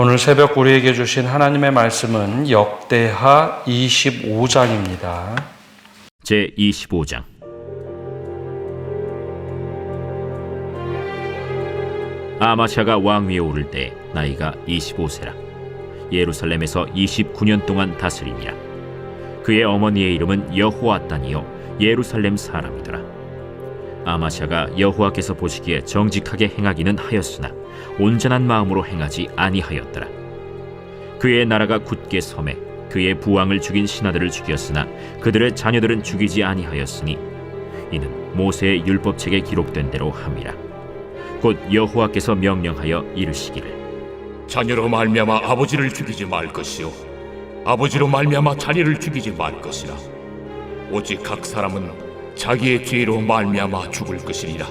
오늘 새벽 우리에게 주신 하나님의 말씀은 역대하 25장입니다. 제25장. 아마샤가 왕위에 오를 때 나이가 25세라. 예루살렘에서 29년 동안 다스리니라. 그의 어머니의 이름은 여호아단이요 예루살렘 사람이더라. 아마샤가 여호와께서 보시기에 정직하게 행하기는 하였으나 온전한 마음으로 행하지 아니하였더라. 그의 나라가 굳게 섬에 그의 부왕을 죽인 신하들을 죽였으나 그들의 자녀들은 죽이지 아니하였으니 이는 모세의 율법책에 기록된 대로 함이라. 곧 여호와께서 명령하여 이르시기를 자녀로 말미암아 아버지를 죽이지 말 것이요 아버지로 말미암아 자녀를 죽이지 말 것이라. 오직 각 사람은 자기의 죄로 말미암아 죽을 것이리라.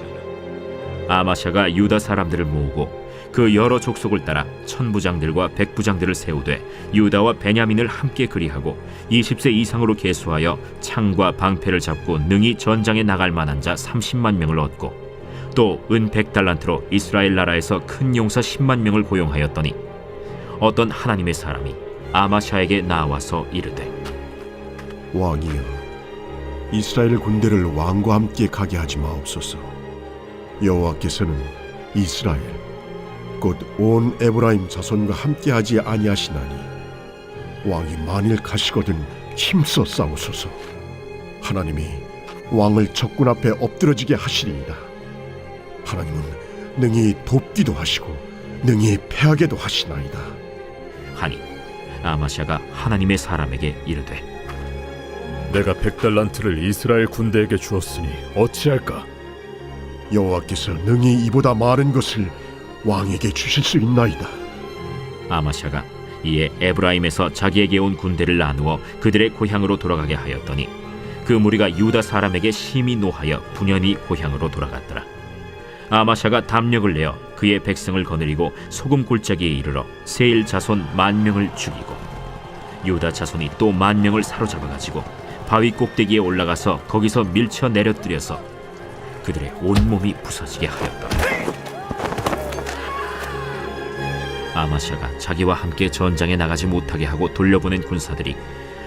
아마샤가 유다 사람들을 모으고 그 여러 족속을 따라 천부장들과 백부장들을 세우되 유다와 베냐민을 함께 그리하고 20세 이상으로 계수하여 창과 방패를 잡고 능히 전장에 나갈 만한 자 30만 명을 얻고 또 은 100달란트로 이스라엘 나라에서 큰 용사 10만 명을 고용하였더니 어떤 하나님의 사람이 아마샤에게 나와서 이르되 왕이여, 이스라엘 군대를 왕과 함께 가게 하지 마옵소서. 여호와께서는 이스라엘 곧 온 에브라임 자손과 함께 하지 아니하시나니 왕이 만일 가시거든 힘써 싸우소서. 하나님이 왕을 적군 앞에 엎드러지게 하시리이다. 하나님은 능히 돕기도 하시고 능히 패하게도 하시나이다 하니 아마샤가 하나님의 사람에게 이르되 내가 100달란트를 이스라엘 군대에게 주었으니 어찌할까? 여호와께서 능히 이보다 많은 것을 왕에게 주실 수 있나이다. 아마샤가 이에 에브라임에서 자기에게 온 군대를 나누어 그들의 고향으로 돌아가게 하였더니 그 무리가 유다 사람에게 심히 노하여 분연히 고향으로 돌아갔더라. 아마샤가 담력을 내어 그의 백성을 거느리고 소금 골짜기에 이르러 세일 자손 10,000명을 죽이고 유다 자손이 또 10,000명을 사로잡아가지고 바위 꼭대기에 올라가서 거기서 밀쳐 내려뜨려서 그들의 온몸이 부서지게 하였다. 아마샤가 자기와 함께 전장에 나가지 못하게 하고 돌려보낸 군사들이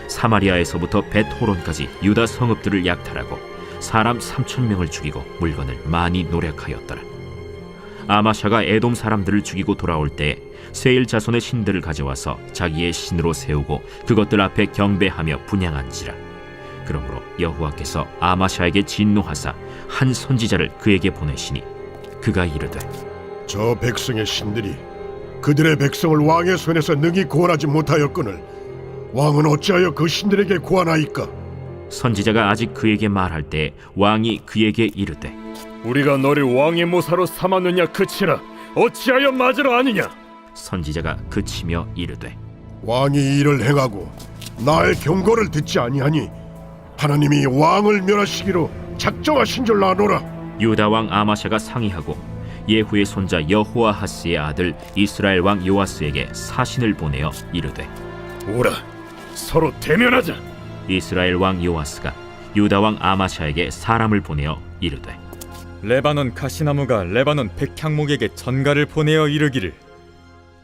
사마리아에서부터 벳호론까지 유다 성읍들을 약탈하고 사람 3,000명을 죽이고 물건을 많이 노력하였더라. 아마샤가 에돔 사람들을 죽이고 돌아올 때에 세일 자손의 신들을 가져와서 자기의 신으로 세우고 그것들 앞에 경배하며 분향한지라. 그러므로 여호와께서 아마샤에게 진노하사 한 선지자를 그에게 보내시니 그가 이르되 저 백성의 신들이 그들의 백성을 왕의 손에서 능히 구원하지 못하였거늘 왕은 어찌하여 그 신들에게 구하나이까? 선지자가 아직 그에게 말할 때 왕이 그에게 이르되 우리가 너를 왕의 모사로 삼았느냐 그치라. 어찌하여 맞으러 아니냐? 선지자가 그치며 이르되 왕이 이를 행하고 나의 경고를 듣지 아니하니 하나님이 왕을 멸하시기로 작정하신 줄 아노라. 유다 왕 아마샤가 상의하고 예후의 손자 여호아하스의 아들 이스라엘 왕 요아스에게 사신을 보내어 이르되 오라, 서로 대면하자. 이스라엘 왕 요아스가 유다 왕 아마샤에게 사람을 보내어 이르되 레바논 가시나무가 레바논 백향목에게 전가를 보내어 이르기를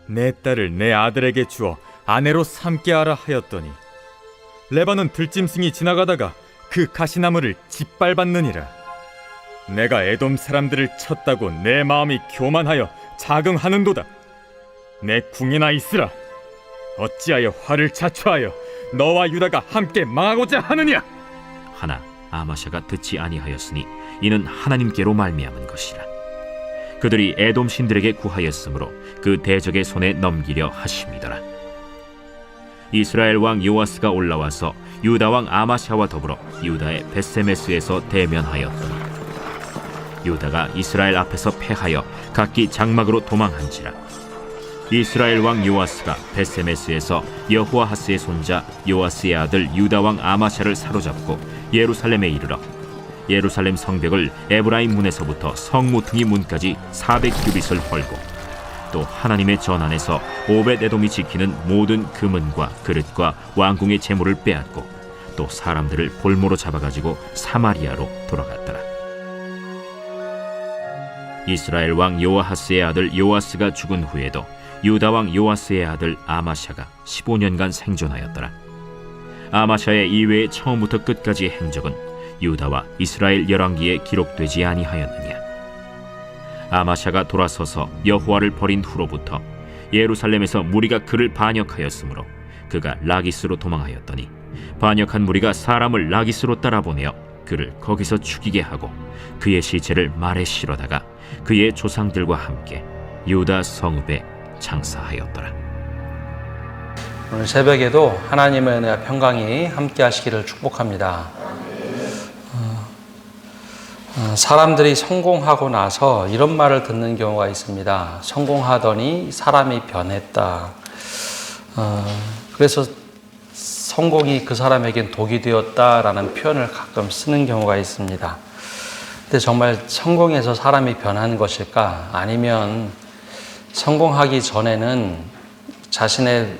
내 딸을 내 아들에게 주어 아내로 삼게 하라 하였더니 레바논 들짐승이 지나가다가 그 가시나무를 짓밟았느니라. 내가 에돔 사람들을 쳤다고 내 마음이 교만하여 자긍하는도다. 내 궁이나 있으라. 어찌하여 화를 자초하여 너와 유다가 함께 망하고자 하느냐? 하나 아마샤가 듣지 아니하였으니 이는 하나님께로 말미암은 것이라. 그들이 에돔 신들에게 구하였으므로 그 대적의 손에 넘기려 하심이더라. 이스라엘 왕 요아스가 올라와서 유다 왕 아마샤와 더불어 유다의 벳세메스에서 대면하였더니 유다가 이스라엘 앞에서 패하여 각기 장막으로 도망한지라. 이스라엘 왕 요아스가 벳세메스에서 여호아하스의 손자 요아스의 아들 유다 왕 아마샤를 사로잡고 예루살렘에 이르러 예루살렘 성벽을 에브라임 문에서부터 성모퉁이 문까지 400규빗을 헐고 또 하나님의 전 안에서 오벳에돔이 지키는 모든 금은과 그릇과 왕궁의 재물을 빼앗고 또 사람들을 볼모로 잡아가지고 사마리아로 돌아갔더라. 이스라엘 왕 요아하스의 아들 요아스가 죽은 후에도 유다 왕 요아스의 아들 아마샤가 15년간 생존하였더라. 아마샤의 이외의 처음부터 끝까지 행적은 유다와 이스라엘 열왕기에 기록되지 아니하였느냐. 아마샤가 돌아서서 여호와를 버린 후로부터 예루살렘에서 무리가 그를 반역하였으므로 그가 라기스로 도망하였더니 반역한 무리가 사람을 라기스로 따라보내어 그를 거기서 죽이게 하고 그의 시체를 말에 실어다가 그의 조상들과 함께 유다 성읍에 장사하였더라. 오늘 새벽에도 하나님의 은혜와 평강이 함께 하시기를 축복합니다. 사람들이 성공하고 나서 이런 말을 듣는 경우가 있습니다. 성공하더니 사람이 변했다. 그래서 성공이 그 사람에겐 독이 되었다라는 표현을 가끔 쓰는 경우가 있습니다. 근데 정말 성공해서 사람이 변한 것일까? 아니면 성공하기 전에는 자신의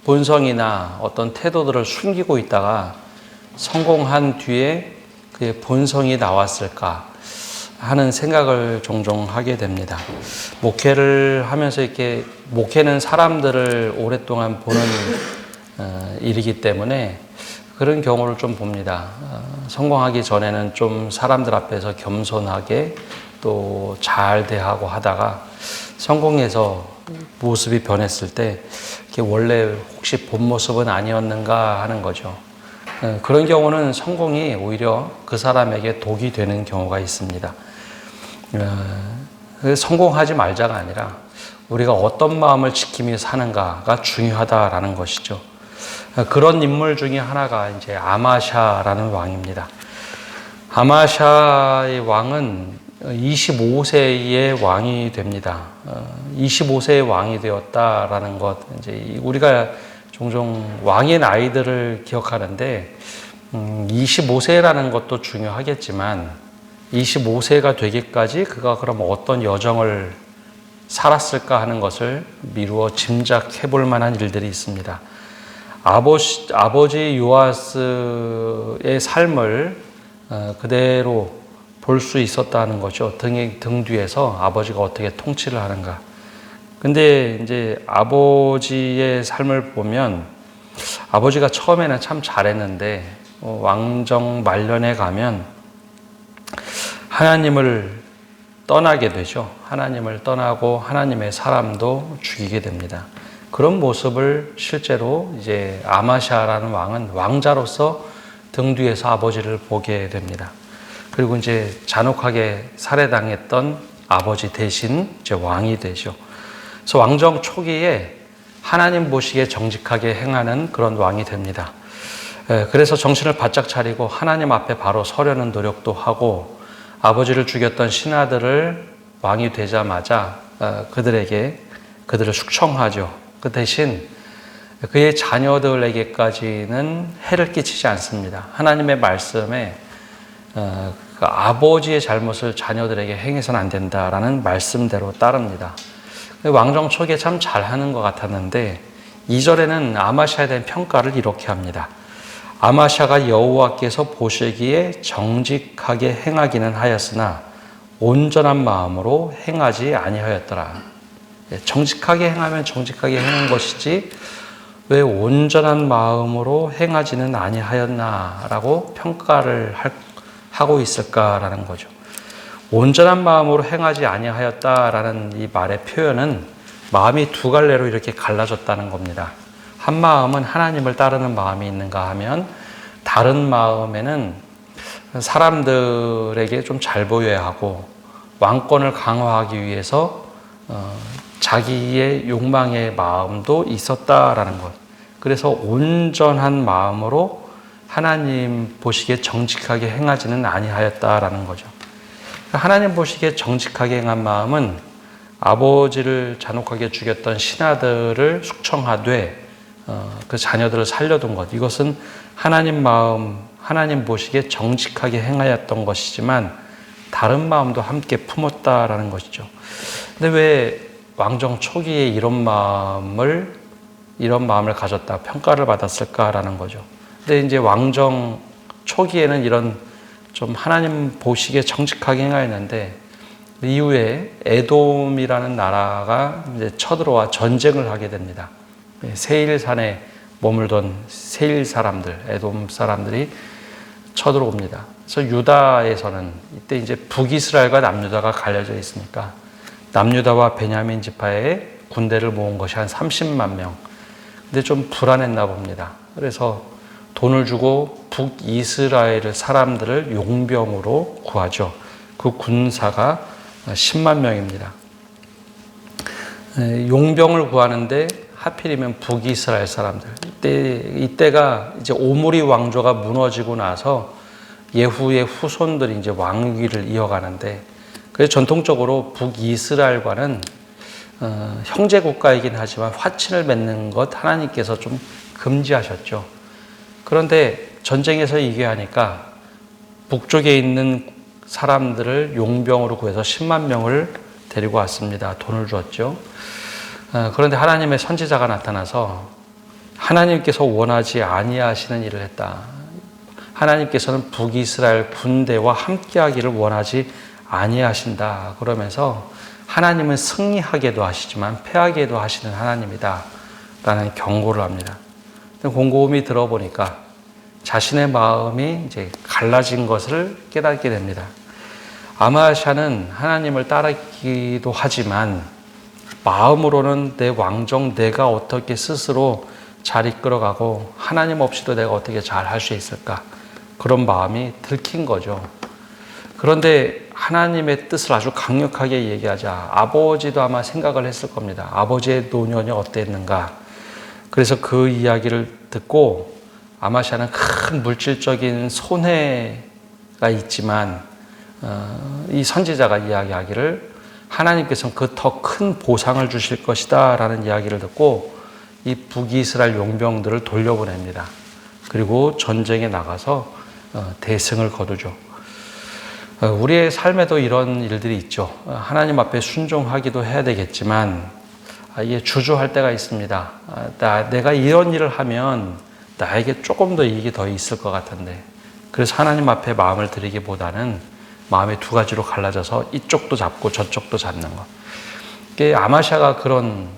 본성이나 어떤 태도들을 숨기고 있다가 성공한 뒤에 그의 본성이 나왔을까 하는 생각을 종종 하게 됩니다. 목회를 하면서 이렇게 목회는 사람들을 오랫동안 보는 일이기 때문에 그런 경우를 좀 봅니다. 성공하기 전에는 좀 사람들 앞에서 겸손하게 또 잘 대하고 하다가 성공해서 모습이 변했을 때 원래 혹시 본 모습은 아니었는가 하는 거죠. 그런 경우는 성공이 오히려 그 사람에게 독이 되는 경우가 있습니다. 성공하지 말자가 아니라 우리가 어떤 마음을 지키며 사는가가 중요하다라는 것이죠. 그런 인물 중에 하나가 이제 아마샤라는 왕입니다. 아마샤의 왕은 25세의 왕이 됩니다. 25세의 왕이 되었다라는 것, 이제 우리가 종종 왕의 나이들을 기억하는데 25세라는 것도 중요하겠지만 25세가 되기까지 그가 그럼 어떤 여정을 살았을까 하는 것을 미루어 짐작해 볼 만한 일들이 있습니다. 아버지 요아스의 삶을 그대로 볼 수 있었다는 거죠. 등 뒤에서 아버지가 어떻게 통치를 하는가. 근데 이제 아버지의 삶을 보면 아버지가 처음에는 참 잘했는데 왕정 말년에 가면 하나님을 떠나게 되죠. 하나님을 떠나고 하나님의 사람도 죽이게 됩니다. 그런 모습을 실제로 이제 아마샤라는 왕은 왕자로서 등 뒤에서 아버지를 보게 됩니다. 그리고 이제 잔혹하게 살해당했던 아버지 대신 이제 왕이 되죠. 그래서 왕정 초기에 하나님 보시기에 정직하게 행하는 그런 왕이 됩니다. 그래서 정신을 바짝 차리고 하나님 앞에 바로 서려는 노력도 하고 아버지를 죽였던 신하들을 왕이 되자마자 그들을 숙청하죠. 그 대신 그의 자녀들에게까지는 해를 끼치지 않습니다. 하나님의 말씀에 그 아버지의 잘못을 자녀들에게 행해서는 안 된다라는 말씀대로 따릅니다. 왕정 초기에 참 잘하는 것 같았는데 2절에는 아마샤에 대한 평가를 이렇게 합니다. 아마샤가 여호와께서 보시기에 정직하게 행하기는 하였으나 온전한 마음으로 행하지 아니하였더라. 정직하게 행하면 정직하게 행한 것이지 왜 온전한 마음으로 행하지는 아니하였나라고 평가를 하고 있을까라는 거죠. 온전한 마음으로 행하지 아니하였다라는 이 말의 표현은 마음이 두 갈래로 이렇게 갈라졌다는 겁니다. 한 마음은 하나님을 따르는 마음이 있는가 하면 다른 마음에는 사람들에게 좀 잘 보여야 하고 왕권을 강화하기 위해서 자기의 욕망의 마음도 있었다라는 것. 그래서 온전한 마음으로 하나님 보시기에 정직하게 행하지는 아니하였다라는 거죠. 하나님 보시기에 정직하게 행한 마음은 아버지를 잔혹하게 죽였던 신하들을 숙청하되 그 자녀들을 살려둔 것. 이것은 하나님 마음, 하나님 보시기에 정직하게 행하였던 것이지만 다른 마음도 함께 품었다라는 것이죠. 근데 왜 왕정 초기에 이런 마음을 가졌다 평가를 받았을까라는 거죠. 근데 이제 왕정 초기에는 이런 좀 하나님 보시기에 정직하게 행하였는데 이후에 에돔이라는 나라가 이제 쳐들어와 전쟁을 하게 됩니다. 세일산에 머물던 세일 사람들, 에돔 사람들이 쳐들어옵니다. 그래서 유다에서는 이때 이제 북이스라엘과 남유다가 갈려져 있으니까 남유다와 베냐민 지파에 군대를 모은 것이 한 30만 명. 근데 좀 불안했나 봅니다. 그래서 돈을 주고 북이스라엘 사람들을 용병으로 구하죠. 그 군사가 10만 명입니다. 용병을 구하는데 하필이면 북이스라엘 사람들. 이때가 이제 오므리 왕조가 무너지고 나서 예후의 후손들이 이제 왕위를 이어가는데, 그래서 전통적으로 북이스라엘과는 형제 국가이긴 하지만 화친을 맺는 것 하나님께서 좀 금지하셨죠. 그런데 전쟁에서 이겨하니까 북쪽에 있는 사람들을 용병으로 구해서 10만 명을 데리고 왔습니다. 돈을 주었죠. 그런데 하나님의 선지자가 나타나서 하나님께서 원하지 아니하시는 일을 했다. 하나님께서는 북이스라엘 군대와 함께하기를 원하지 아니하신다. 그러면서 하나님은 승리하게도 하시지만 패하게도 하시는 하나님이다 라는 경고를 합니다. 곰곰이 들어보니까 자신의 마음이 이제 갈라진 것을 깨닫게 됩니다. 아마샤는 하나님을 따르기도 하지만 마음으로는 내 왕정 내가 어떻게 스스로 잘 이끌어가고 하나님 없이도 내가 어떻게 잘 할 수 있을까, 그런 마음이 들킨 거죠. 그런데 하나님의 뜻을 아주 강력하게 얘기하자 아버지도 아마 생각을 했을 겁니다. 아버지의 노년이 어땠는가. 그래서 그 이야기를 듣고 아마샤는 큰 물질적인 손해가 있지만 이 선지자가 이야기하기를 하나님께서는 그 더 큰 보상을 주실 것이다 라는 이야기를 듣고 이 북이스라엘 용병들을 돌려보냅니다. 그리고 전쟁에 나가서 대승을 거두죠. 우리의 삶에도 이런 일들이 있죠. 하나님 앞에 순종하기도 해야 되겠지만 이게 주저할 때가 있습니다. 내가 이런 일을 하면 나에게 조금 더 이익이 더 있을 것 같은데, 그래서 하나님 앞에 마음을 드리기보다는 마음이 두 가지로 갈라져서 이쪽도 잡고 저쪽도 잡는 것. 아마샤가 그런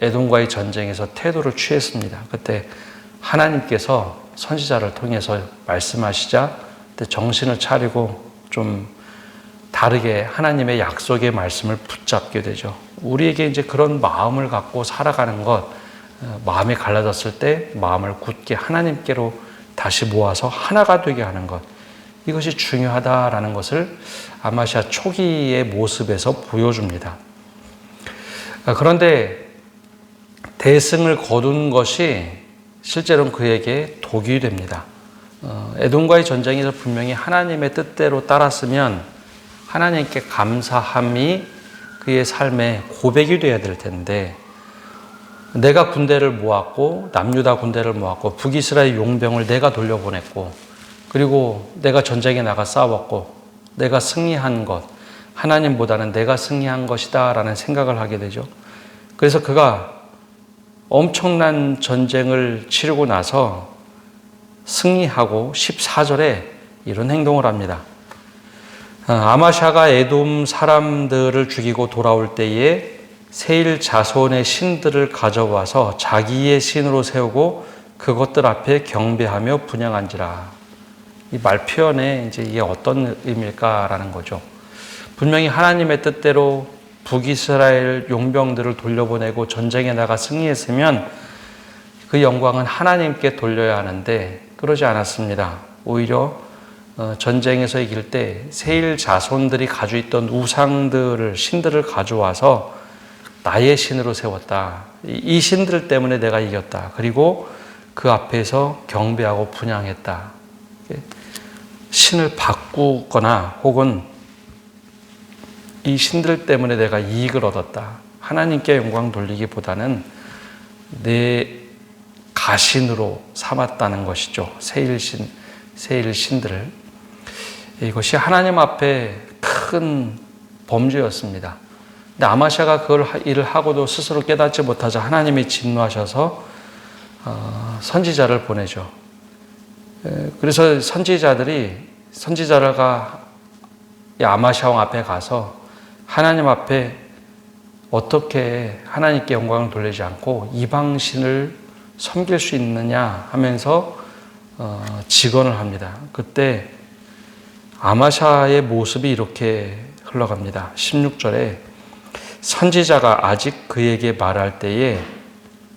에돔과의 전쟁에서 태도를 취했습니다. 그때 하나님께서 선지자를 통해서 말씀하시자 정신을 차리고 좀 다르게 하나님의 약속의 말씀을 붙잡게 되죠. 우리에게 이제 그런 마음을 갖고 살아가는 것, 마음이 갈라졌을 때 마음을 굳게 하나님께로 다시 모아서 하나가 되게 하는 것, 이것이 중요하다라는 것을 아마샤 초기의 모습에서 보여줍니다. 그런데 대승을 거둔 것이 실제로는 그에게 독이 됩니다. 에돔과의 전쟁에서 분명히 하나님의 뜻대로 따랐으면 하나님께 감사함이 그의 삶의 고백이 되어야 될 텐데, 내가 군대를 모았고 남유다 군대를 모았고 북이스라엘 용병을 내가 돌려보냈고 그리고 내가 전쟁에 나가 싸웠고 내가 승리한 것, 하나님보다는 내가 승리한 것이다 라는 생각을 하게 되죠. 그래서 그가 엄청난 전쟁을 치르고 나서 승리하고 14절에 이런 행동을 합니다. 아마샤가 에돔 사람들을 죽이고 돌아올 때에 세일 자손의 신들을 가져와서 자기의 신으로 세우고 그것들 앞에 경배하며 분향한지라. 이 말 표현에 이제 이게 어떤 의미일까라는 거죠. 분명히 하나님의 뜻대로 북이스라엘 용병들을 돌려보내고 전쟁에 나가 승리했으면 그 영광은 하나님께 돌려야 하는데 그러지 않았습니다. 오히려 전쟁에서 이길 때 세일 자손들이 가지고 있던 우상들을, 신들을 가져와서 나의 신으로 세웠다. 이 신들 때문에 내가 이겼다. 그리고 그 앞에서 경배하고 분향했다. 신을 바꾸거나 혹은 이 신들 때문에 내가 이익을 얻었다. 하나님께 영광 돌리기보다는 내 가신으로 삼았다는 것이죠. 세일 신들을. 이것이 하나님 앞에 큰 범죄였습니다. 근데 아마샤가 그걸 일을 하고도 스스로 깨닫지 못하자 하나님이 진노하셔서 선지자를 보내죠. 그래서 선지자가 아마샤 왕 앞에 가서 하나님 앞에 어떻게 하나님께 영광을 돌리지 않고 이방신을 섬길 수 있느냐 하면서 직언을 합니다. 그때 아마샤의 모습이 이렇게 흘러갑니다. 16절에 선지자가 아직 그에게 말할 때에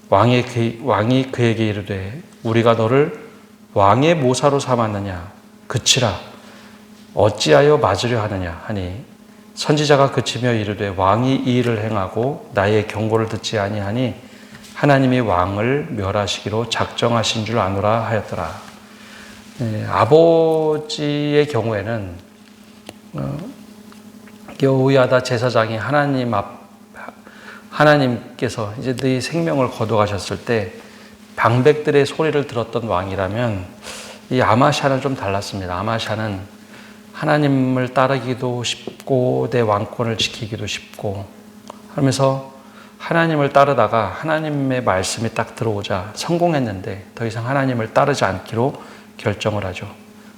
왕이 그에게 이르되 우리가 너를 왕의 모사로 삼았느냐 그치라 어찌하여 맞으려 하느냐 하니 선지자가 그치며 이르되 왕이 이 일을 행하고 나의 경고를 듣지 아니하니 하나님이 왕을 멸하시기로 작정하신 줄 아노라 하였더라. 아버지의 경우에는 여호야다 제사장이 하나님께서 이제 네 생명을 거둬가셨을 때 방백들의 소리를 들었던 왕이라면 이 아마샤는 좀 달랐습니다. 아마샤는 하나님을 따르기도 쉽고 내 왕권을 지키기도 쉽고 하면서 하나님을 따르다가 하나님의 말씀이 딱 들어오자 성공했는데 더 이상 하나님을 따르지 않기로 결정을 하죠.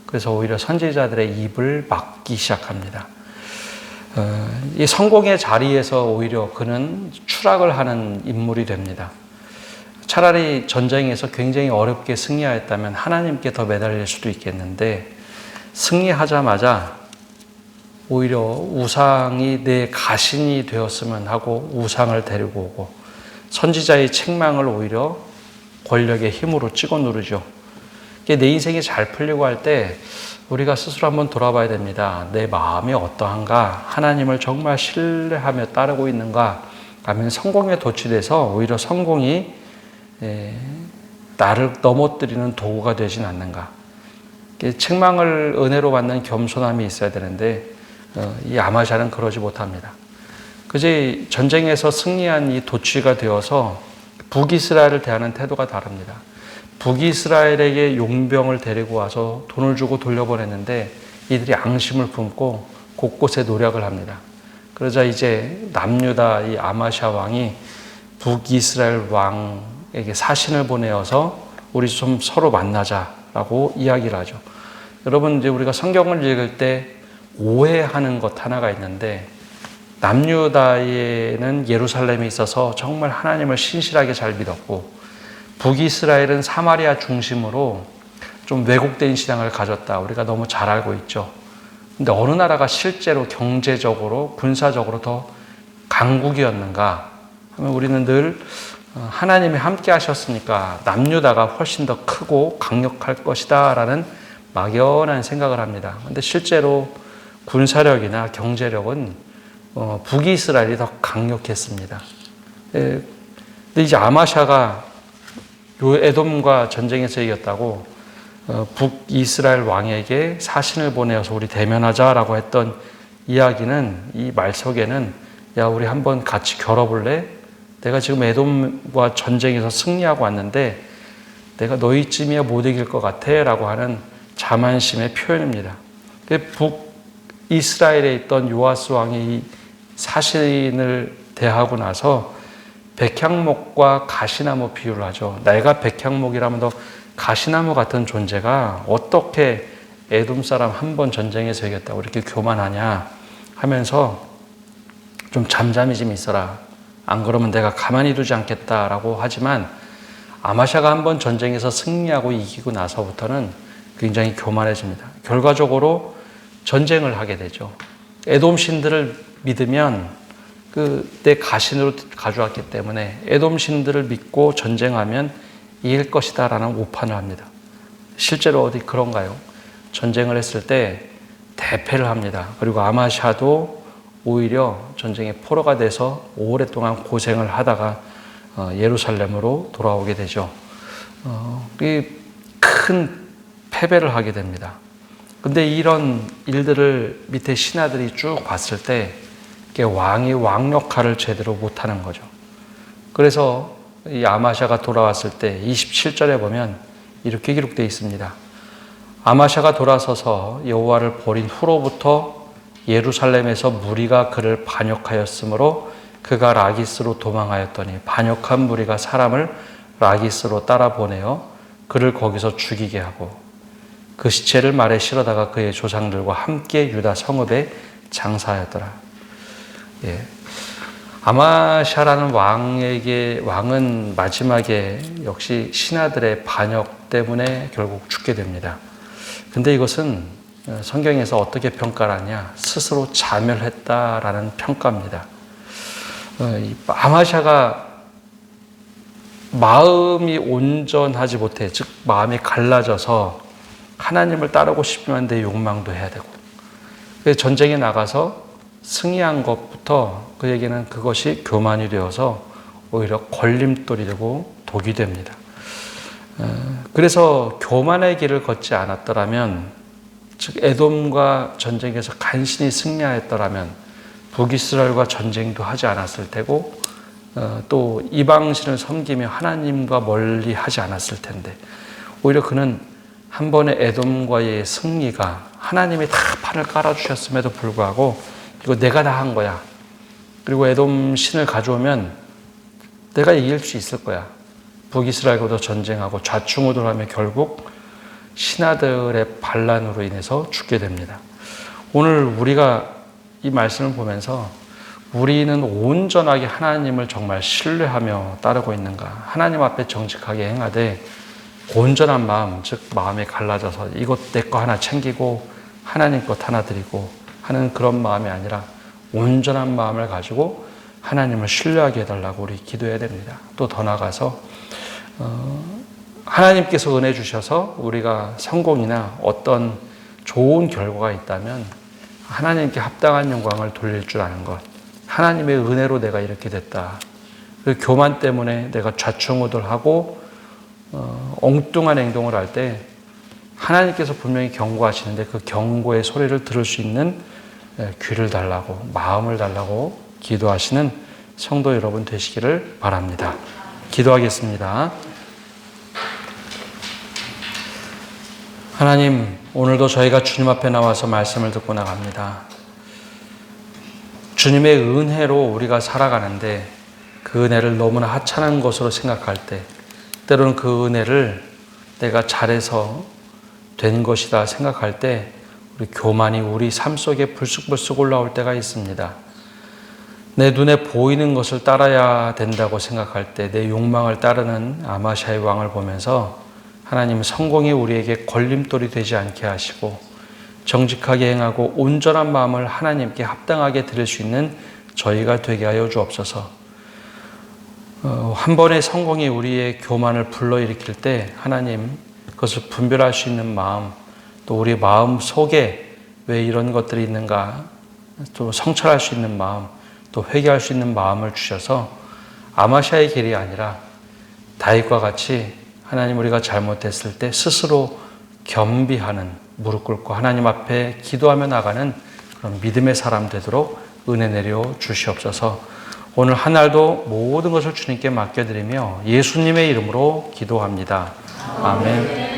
그래서 오히려 선지자들의 입을 막기 시작합니다. 이 성공의 자리에서 오히려 그는 추락을 하는 인물이 됩니다. 차라리 전쟁에서 굉장히 어렵게 승리하였다면 하나님께 더 매달릴 수도 있겠는데 승리하자마자 오히려 우상이 내 가신이 되었으면 하고 우상을 데리고 오고 선지자의 책망을 오히려 권력의 힘으로 찍어 누르죠. 내 인생이 잘 풀리고 할 때 우리가 스스로 한번 돌아봐야 됩니다. 내 마음이 어떠한가? 하나님을 정말 신뢰하며 따르고 있는가? 아니면 성공에 도취돼서 오히려 성공이 나를 넘어뜨리는 도구가 되진 않는가? 책망을 은혜로 받는 겸손함이 있어야 되는데 이 아마샤는 그러지 못합니다. 그제 전쟁에서 승리한 이 도취가 되어서 북이스라엘을 대하는 태도가 다릅니다. 북이스라엘에게 용병을 데리고 와서 돈을 주고 돌려보냈는데 이들이 앙심을 품고 곳곳에 노력을 합니다. 그러자 이제 남유다 이 아마샤 왕이 북이스라엘 왕에게 사신을 보내어서 우리 좀 서로 만나자라고 이야기를 하죠. 여러분 이제 우리가 성경을 읽을 때 오해하는 것 하나가 있는데 남유다에는 예루살렘에 있어서 정말 하나님을 신실하게 잘 믿었고 북이스라엘은 사마리아 중심으로 좀 왜곡된 신앙을 가졌다. 우리가 너무 잘 알고 있죠. 근데 어느 나라가 실제로 경제적으로 군사적으로 더 강국이었는가 하면 우리는 늘 하나님이 함께 하셨으니까 남유다가 훨씬 더 크고 강력할 것이다 라는 막연한 생각을 합니다. 근데 실제로 군사력이나 경제력은 북이스라엘이 더 강력했습니다. 근데 이제 아마샤가 요 에돔과 전쟁에서 이겼다고 북이스라엘 왕에게 사신을 보내어서 우리 대면하자라고 했던 이야기는 이 말 속에는 야 우리 한번 같이 겨뤄볼래? 내가 지금 에돔과 전쟁에서 승리하고 왔는데 내가 너희쯤이야 못 이길 것 같아 라고 하는 자만심의 표현입니다. 북이스라엘에 있던 요아스 왕이 이 사신을 대하고 나서 백향목과 가시나무 비유를 하죠. 내가 백향목이라면 더 가시나무 같은 존재가 어떻게 에돔 사람 한 번 전쟁에서 이겼다고 이렇게 교만하냐 하면서 좀 잠잠히 좀 있어라. 안 그러면 내가 가만히 두지 않겠다라고 하지만 아마샤가 한 번 전쟁에서 승리하고 이기고 나서부터는 굉장히 교만해집니다. 결과적으로 전쟁을 하게 되죠. 에돔 신들을 믿으면 내 가신으로 가져왔기 때문에 에돔 신들을 믿고 전쟁하면 이길 것이다 라는 오판을 합니다. 실제로 어디 그런가요? 전쟁을 했을 때 대패를 합니다. 그리고 아마샤도 오히려 전쟁의 포로가 돼서 오랫동안 고생을 하다가 예루살렘으로 돌아오게 되죠. 큰 패배를 하게 됩니다. 근데 이런 일들을 밑에 신하들이 쭉 봤을 때 왕이 왕 역할을 제대로 못하는 거죠. 그래서 이 아마샤가 돌아왔을 때 27절에 보면 이렇게 기록되어 있습니다. 아마샤가 돌아서서 여호와를 버린 후로부터 예루살렘에서 무리가 그를 반역하였으므로 그가 라기스로 도망하였더니 반역한 무리가 사람을 라기스로 따라 보내어 그를 거기서 죽이게 하고 그 시체를 말에 실어다가 그의 조상들과 함께 유다 성읍에 장사하였더라. 예. 아마샤라는 왕은 마지막에 역시 신하들의 반역 때문에 결국 죽게 됩니다. 근데 이것은 성경에서 어떻게 평가를 하냐? 스스로 자멸했다라는 평가입니다. 아마샤가 마음이 온전하지 못해, 즉 마음이 갈라져서 하나님을 따르고 싶으면 내 욕망도 해야 되고, 전쟁에 나가서 승리한 것부터 그에게는 그것이 교만이 되어서 오히려 걸림돌이 되고 독이 됩니다. 그래서 교만의 길을 걷지 않았더라면, 즉 에돔과 전쟁에서 간신히 승리하였더라면 북이스라엘과 전쟁도 하지 않았을 테고, 또 이방신을 섬기며 하나님과 멀리 하지 않았을 텐데, 오히려 그는 한 번의 에돔과의 승리가 하나님이 다 판을 깔아주셨음에도 불구하고 이거 내가 다 한 거야, 그리고 에돔 신을 가져오면 내가 이길 수 있을 거야, 북이스라엘과도 전쟁하고 좌충우돌하며 결국 신하들의 반란으로 인해서 죽게 됩니다. 오늘 우리가 이 말씀을 보면서 우리는 온전하게 하나님을 정말 신뢰하며 따르고 있는가, 하나님 앞에 정직하게 행하되 온전한 마음, 즉 마음이 갈라져서 이것 내 거 하나 챙기고 하나님 것 하나 드리고 하는 그런 마음이 아니라 온전한 마음을 가지고 하나님을 신뢰하게 해달라고 우리 기도해야 됩니다. 또 더 나아가서 하나님께서 은혜 주셔서 우리가 성공이나 어떤 좋은 결과가 있다면 하나님께 합당한 영광을 돌릴 줄 아는 것, 하나님의 은혜로 내가 이렇게 됐다, 그 교만 때문에 내가 좌충우돌하고 엉뚱한 행동을 할 때 하나님께서 분명히 경고하시는데 그 경고의 소리를 들을 수 있는 귀를 달라고, 마음을 달라고 기도하시는 성도 여러분 되시기를 바랍니다. 기도하겠습니다. 하나님, 오늘도 저희가 주님 앞에 나와서 말씀을 듣고 나갑니다. 주님의 은혜로 우리가 살아가는데 그 은혜를 너무나 하찮은 것으로 생각할 때, 때로는 그 은혜를 내가 잘해서 된 것이다 생각할 때 우리 교만이 우리 삶 속에 불쑥불쑥 올라올 때가 있습니다. 내 눈에 보이는 것을 따라야 된다고 생각할 때 내 욕망을 따르는 아마샤의 왕을 보면서 하나님, 성공이 우리에게 걸림돌이 되지 않게 하시고 정직하게 행하고 온전한 마음을 하나님께 합당하게 드릴 수 있는 저희가 되게 하여 주옵소서. 한 번의 성공이 우리의 교만을 불러일으킬 때 하나님, 그것을 분별할 수 있는 마음, 또 우리 마음 속에 왜 이런 것들이 있는가, 또 성찰할 수 있는 마음, 또 회개할 수 있는 마음을 주셔서 아마샤의 길이 아니라 다윗과 같이 하나님, 우리가 잘못했을 때 스스로 겸비하는, 무릎 꿇고 하나님 앞에 기도하며 나가는 그런 믿음의 사람 되도록 은혜 내려 주시옵소서. 오늘 한 날도 모든 것을 주님께 맡겨드리며 예수님의 이름으로 기도합니다. 아멘.